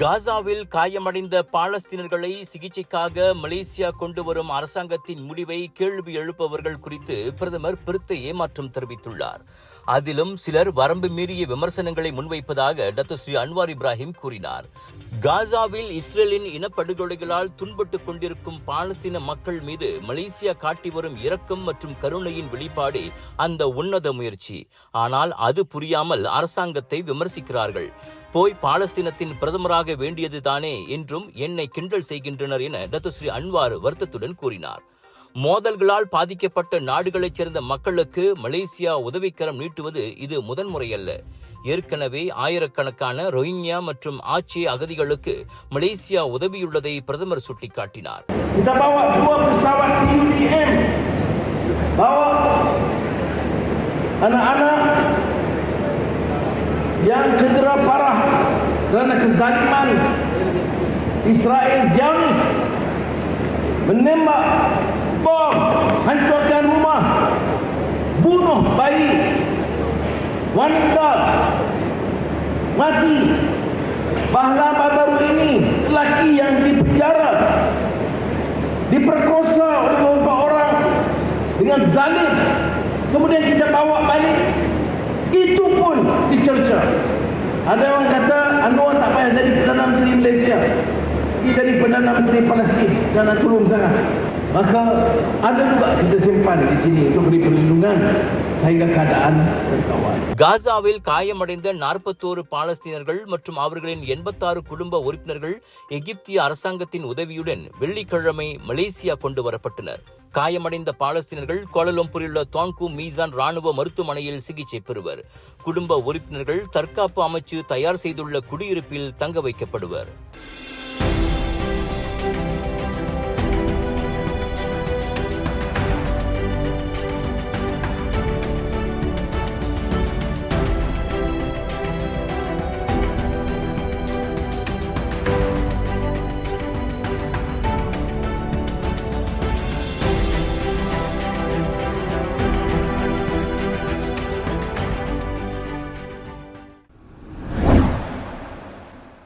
காசாவில் காயமடைந்த பாலஸ்தீனர்களை சிகிச்சைக்காக மலேசியா கொண்டு வரும் அரசாங்கத்தின் முடிவை கேள்வி எழுப்பவர்கள் குறித்து பிரதமர் பெருத்த ஏமாற்றம் தெரிவித்துள்ளார். அதிலும் சிலர் வரம்பு மீறிய விமர்சனங்களை முன்வைப்பதாக டாக்டர் அன்வார் இப்ராஹிம் கூறினார். காசாவில் இஸ்ரேலின் இனப்படுகொலைகளால் துன்பட்டுக் கொண்டிருக்கும் பாலஸ்தீன மக்கள் மீது மலேசியா காட்டி வரும் இரக்கம் மற்றும் கருணையின் வெளிப்பாடே அந்த உன்னத முயற்சி. ஆனால் அது புரியாமல் அரசாங்கத்தை விமர்சிக்கிறார்கள். போய் பாலஸ்தீனத்தின் பிரதமராக வேண்டியதுதானே என்றும் என்னை கிண்டல் செய்கின்றனர் என டாக்டர் அன்வார் வருத்தத்துடன் கூறினார். மோதல்களால் பாதிக்கப்பட்ட நாடுகளைச் சேர்ந்த மக்களுக்கு மலேசியா உதவிக்கரம் நீட்டுவது இது முதன்முறையல்ல. ஏற்கனவே ஆயிரக்கணக்கான ரோஹிங்யா மற்றும் ஆட்சி அகதிகளுக்கு மலேசியா உதவியுள்ளதை பிரதமர் சுட்டிக்காட்டினார். Kita bawa 2 pesawat TUDM, bawa anak-anak yang cedera parah kerana kezaliman Israel Zionis menembak bom, hancurkan rumah, bunuh bayi, wanita mati. Baru ini lelaki yang dipenjara, diperkosa oleh beberapa orang dengan zalim, kemudian kita bawa balik, itu pun dicerca. Ada orang kata Anwar tak payah jadi Perdana Menteri Malaysia, dia jadi Perdana Menteri Palestin dan nak tolong sangat. Maka ada juga kita simpan di sini untuk beri perlindungan sehingga keadaan berkawal. காசாவில் காயமடைந்த 41 பாலஸ்தீனர்கள் மற்றும் அவர்களின் 86 குடும்ப உறுப்பினர்கள் எகிப்திய அரசாங்கத்தின் உதவியுடன் வெள்ளிக்கிழமை மலேசியா கொண்டு வரப்பட்டனர். காயமடைந்த பாலஸ்தீனர்கள் கோலாலம்பூரில் உள்ள துவாங்கு மீசான் ராணுவ மருத்துவமனையில் சிகிச்சை பெறுவர். குடும்ப உறுப்பினர்கள் தற்காப்பு அமைச்சு தயார் செய்துள்ள குடியிருப்பில் தங்க வைக்கப்படுவர்.